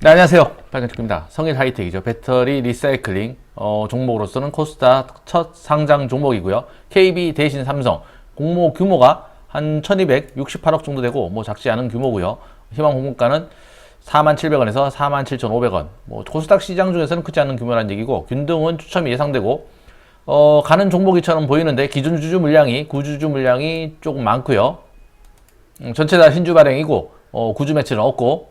네, 안녕하세요. 박현식입니다. 성일 하이텍이죠. 배터리 리사이클링 종목으로서는 코스닥 첫 상장 종목이고요. KB 대신 삼성 공모 규모가 한 1268억 정도 되고 뭐 작지 않은 규모고요. 희망 공모가는 47,000원에서 47,500원. 뭐 코스닥 시장 중에서는 크지 않은 규모라는 얘기고 균등은 추첨이 예상되고 가는 종목이처럼 보이는데 기존 주주 물량이 구주주 물량이 조금 많고요. 전체 다 신주 발행이고 구주 매출은 없고,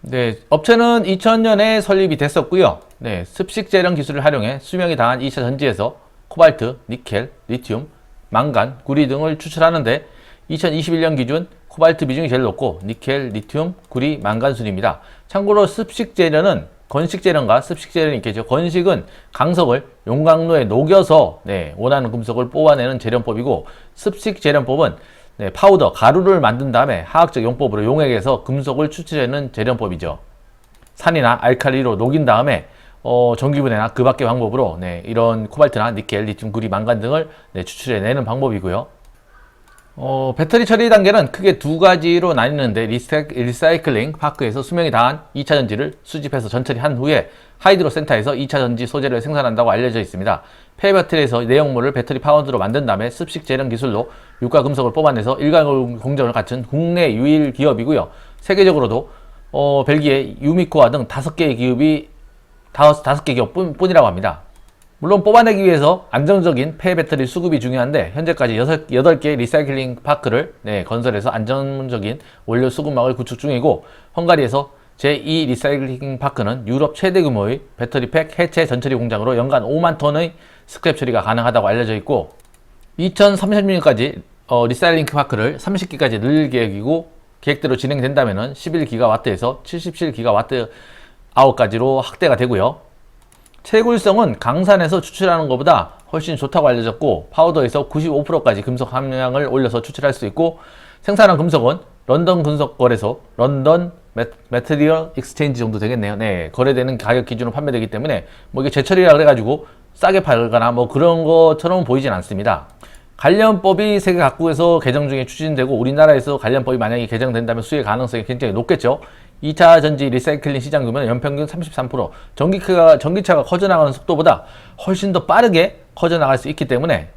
네, 업체는 2000년에 설립이 됐었고요. 네, 습식 재련 기술을 활용해 수명이 다한 2차 전지에서 코발트, 니켈, 리튬, 망간, 구리 등을 추출하는데 2021년 기준 코발트 비중이 제일 높고 니켈, 리튬, 구리, 망간 순입니다. 참고로 습식 재련은 건식 재련과 습식 재련이 있겠죠. 건식은 강석을 용광로에 녹여서 원하는 금속을 뽑아내는 재련법이고, 습식 재련법은 파우더, 가루를 만든 다음에 화학적 용법으로 용액에서 금속을 추출해내는 재련법이죠. 산이나 알칼리로 녹인 다음에 전기분해나 그 밖의 방법으로 이런 코발트나 니켈, 리튬, 구리, 망간 등을 추출해내는 방법이고요. 배터리 처리 단계는 크게 두 가지로 나뉘는데, 리사이클링 파크에서 수명이 다한 2차 전지를 수집해서 전처리한 후에 하이드로 센터에서 2차 전지 소재를 생산한다고 알려져 있습니다. 폐배터리에서 내용물을 배터리 파운드로 만든 다음에 습식 재련 기술로 유가 금속을 뽑아내서 일괄 공정을 갖춘 국내 유일 기업이고요. 세계적으로도 벨기에, 유미코아 등 5개의 기업이 5개 기업 뿐이라고 합니다. 물론 뽑아내기 위해서 안정적인 폐배터리 수급이 중요한데, 현재까지 8개의 리사이클링 파크를 건설해서 안정적인 원료 수급망을 구축 중이고, 헝가리에서 제2 리사이클링 파크는 유럽 최대 규모의 배터리 팩 해체 전처리 공장으로 연간 5만 톤의 스크랩 처리가 가능하다고 알려져 있고, 2030년까지 리사이클링 파크를 30기까지 늘릴 계획이고, 계획대로 진행된다면 11기가와트에서 77기가와트 아워까지로 확대가 되고요. 채굴성은 강산에서 추출하는 것보다 훨씬 좋다고 알려졌고, 파우더에서 95%까지 금속 함량을 올려서 추출할 수 있고, 생산한 금속은 런던 금속거래소, 런던 매트리얼 익스체인지 정도 되겠네요. 거래되는 가격 기준으로 판매되기 때문에 뭐 이게 재처리라 그래가지고 싸게 팔거나 뭐 그런 것처럼 보이진 않습니다. 관련법이 세계 각국에서 개정 중에 추진되고, 우리나라에서 관련법이 만약에 개정된다면 수혜 가능성이 굉장히 높겠죠. 2차 전지 리사이클링 시장 규모는 연평균 33%, 전기차가 커져나가는 속도보다 훨씬 더 빠르게 커져나갈 수 있기 때문에,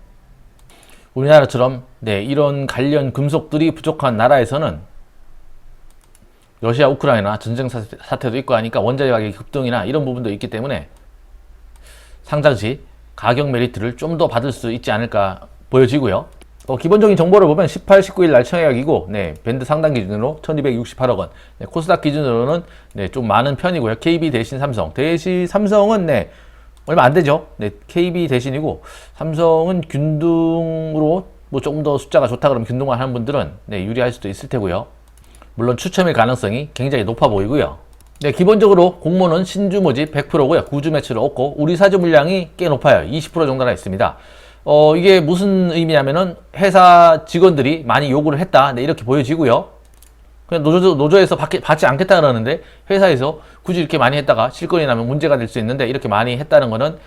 우리나라처럼 이런 관련 금속들이 부족한 나라에서는 러시아, 우크라이나 전쟁 사태도 있고 하니까 원자재 가격이 급등이나 이런 부분도 있기 때문에 상장 시 가격 메리트를 좀 더 받을 수 있지 않을까 보여지고요. 기본적인 정보를 보면 18, 19일 날 청약이고, 밴드 상단 기준으로 1268억 원, 코스닥 기준으로는 좀 많은 편이고요. KB 대신 삼성, 삼성은 얼마 안 되죠. KB 대신이고, 삼성은 균등으로 뭐 조금 더 숫자가 좋다 그러면 균등만 하는 분들은 유리할 수도 있을 테고요. 물론 추첨일 가능성이 굉장히 높아 보이고요. 기본적으로 공모는 신주 모집 100%고요. 구주 매출은 없고, 우리 사주 물량이 꽤 높아요. 20% 정도나 있습니다. 이게 무슨 의미냐면은 회사 직원들이 많이 요구를 했다, 이렇게 보여지고요. 그냥 노조에서 받지 않겠다 그러는데, 회사에서 굳이 이렇게 많이 했다가 실권이 나면 문제가 될 수 있는데, 이렇게 많이 했다는 거는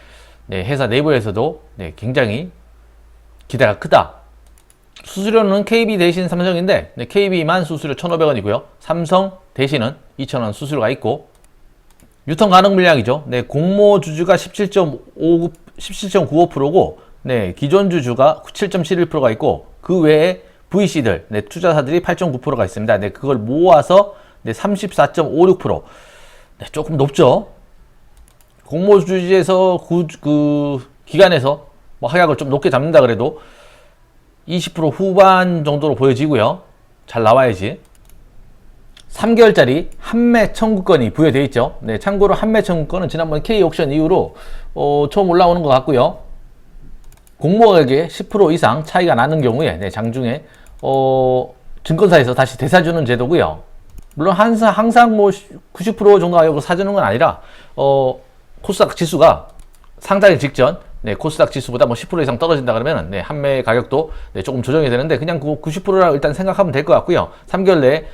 회사 내부에서도 굉장히 기대가 크다. 수수료는 KB 대신 삼성인데, KB만 수수료 1,500원이고요. 삼성 대신은 2,000원 수수료가 있고, 유통 가능 물량이죠. 공모 주주가 17.95%고, 기존 주주가 7.71%가 있고, 그 외에 VC들, 투자사들이 8.9%가 있습니다. 그걸 모아서 34.56%. 조금 높죠. 공모 주주에서 기간에서 뭐 하약을 좀 높게 잡는다 그래도 20% 후반 정도로 보여지고요. 잘 나와야지. 3개월짜리 한매 청구권이 부여되어 있죠. 참고로 한매 청구권은 지난번 K옥션 이후로 처음 올라오는 것 같고요. 공모 가격에 10% 이상 차이가 나는 경우에 장중에 증권사에서 다시 되사주는 제도고요. 물론 항상 뭐 90% 정도 가격으로 사주는 건 아니라 코스닥 지수가 상장일 직전 코스닥 지수보다 뭐 10% 이상 떨어진다 그러면 한매 가격도 조금 조정이 되는데, 그냥 그 90%라고 일단 생각하면 될 것 같고요. 3개월 내에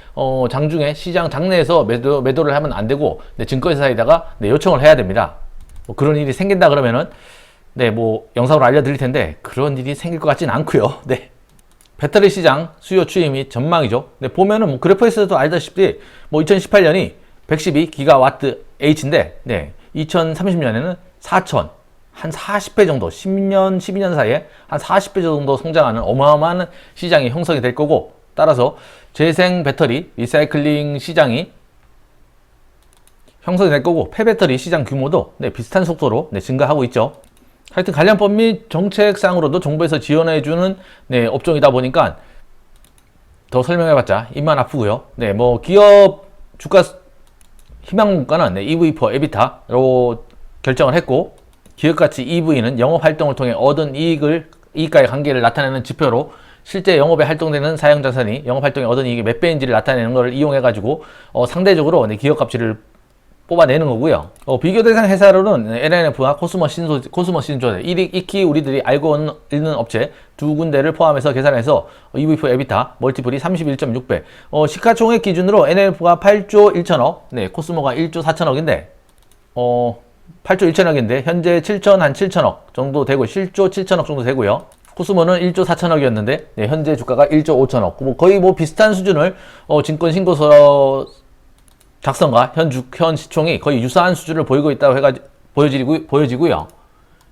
장중에 시장 장내에서 매도를 하면 안 되고, 증권사에다가 요청을 해야 됩니다. 뭐 그런 일이 생긴다 그러면은 뭐 영상으로 알려드릴 텐데, 그런 일이 생길 것 같지는 않고요. 배터리 시장 수요 추이 및 전망이죠. 보면은 뭐 그래프에서도 알다시피 뭐 2018년이 112기가와트 H인데, 네, 2030년에는 4천, 한 40배 정도, 10년, 12년 사이에 한 40배 정도 성장하는 어마어마한 시장이 형성이 될 거고, 따라서 재생 배터리 리사이클링 시장이 형성이 될 거고, 폐배터리 시장 규모도 네, 비슷한 속도로 네, 증가하고 있죠. 하여튼 관련법 및 정책상으로도 정부에서 지원해주는 네, 업종이다 보니까 더 설명해봤자 입만 아프고요. 네, 뭐 기업 주가 희망 물가는 네, EV4 에비타로 결정을 했고, 기업가치 EV는 영업활동을 통해 얻은 이익과의 관계를 나타내는 지표로 실제 영업에 활동되는 사용자산이 영업활동에 얻은 이익의 몇 배인지를 나타내는 것을 이용해가지고 상대적으로 네, 기업가치를 뽑아내는 거고요. 비교 대상 회사로는 LNF와 코스모 신조, 익히 우리들이 알고 있는 업체 두 군데를 포함해서 계산해서 EV4 에비타 멀티플이 31.6배. 시가총액 기준으로 LNF가 8조 1천억, 네, 코스모가 1조 4천억인데, 8조 1천억인데 현재 7천억 정도 되고, 실조 7천억 정도 되고요. 코스모는 1조 4천억이었는데 네, 현재 주가가 1조 5천억. 거의 비슷한 수준을 증권 신고서 작성과 현 시총이 거의 유사한 수준을 보이고 있다고 보여지고요.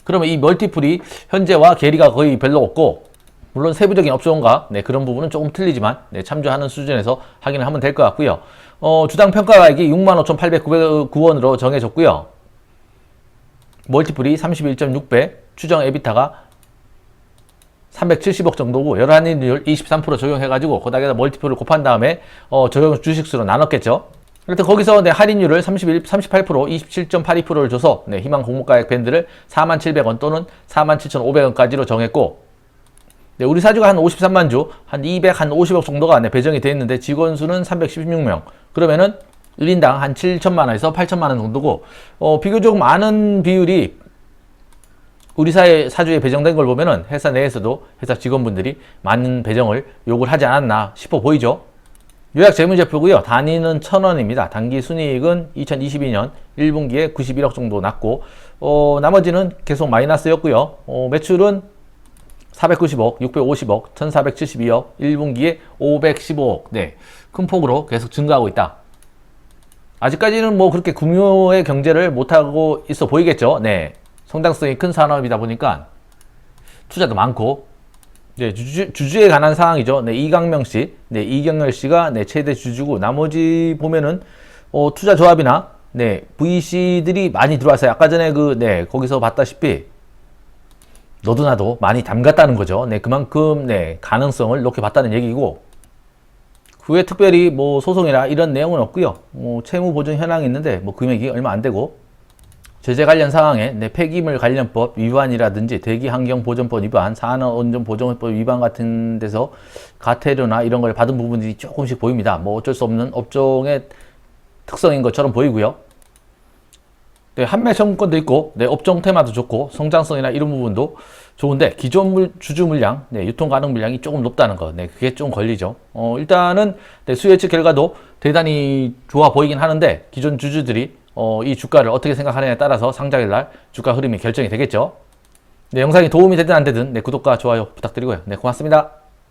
그러면 이 멀티플이 현재와 괴리가 거의 별로 없고, 물론 세부적인 업종과 네, 그런 부분은 조금 틀리지만 네, 참조하는 수준에서 확인을 하면 될 것 같고요. 주당 평가가액이 65,809원으로 정해졌고요. 멀티플이 31.6배, 추정 에비타가 370억 정도고, 열환율 23% 적용해가지고 거기다가 멀티플을 곱한 다음에 적용 주식수로 나눴겠죠. 하여튼 거기서 네, 할인율을 38%, 27.82%를 줘서 네, 희망 공모가액 밴드를 47,000원 또는 47,500원까지로 정했고, 네, 우리 사주가 한 53만 주, 한 250억 정도가 네, 배정이 되어 있는데 직원 수는 316명. 그러면은 1인당 한 7천만 원에서 8천만 원 정도고, 비교적 많은 비율이 우리 사주에 배정된 걸 보면은 회사 내에서도 회사 직원분들이 많은 배정을 요구를 하지 않았나 싶어 보이죠. 요약 재무제표고요. 단위는 1,000원입니다. 단기 순이익은 2022년 1분기에 91억 정도 났고, 나머지는 계속 마이너스였고요. 매출은 490억, 650억, 1472억, 1분기에 515억. 네, 큰 폭으로 계속 증가하고 있다. 아직까지는 뭐 그렇게 금요의 경제를 못하고 있어 보이겠죠. 네, 성장성이 큰 산업이다 보니까 투자도 많고, 네, 주주에 관한 사항이죠. 네, 이강명 씨, 네, 이경열 씨가 네, 최대 주주고, 나머지 보면은 투자 조합이나 네, VC들이 많이 들어왔어요. 아까 전에 네, 거기서 봤다시피 너도 나도 많이 담갔다는 거죠. 네, 그만큼 네, 가능성을 높게 봤다는 얘기고, 그 외에 특별히 뭐 소송이나 이런 내용은 없고요. 채무 보증 현황이 있는데 뭐 금액이 얼마 안 되고, 제재 관련 사항에 네, 폐기물 관련법 위반이라든지 대기환경보전법 위반, 산업안전보전법 위반 같은 데서 과태료나 이런 걸 받은 부분들이 조금씩 보입니다. 뭐 어쩔 수 없는 업종의 특성인 것처럼 보이고요. 네, 한매 청구권도 있고, 네, 업종 테마도 좋고, 성장성이나 이런 부분도 좋은데, 기존 주주 물량, 네, 유통 가능 물량이 조금 높다는 거, 네, 그게 좀 걸리죠. 일단은 네, 수요 예측 결과도 대단히 좋아 보이긴 하는데, 기존 주주들이 이 주가를 어떻게 생각하느냐에 따라서 상장일 날 주가 흐름이 결정이 되겠죠. 네, 영상이 도움이 되든 안 되든 네, 구독과 좋아요 부탁드리고요. 네, 고맙습니다.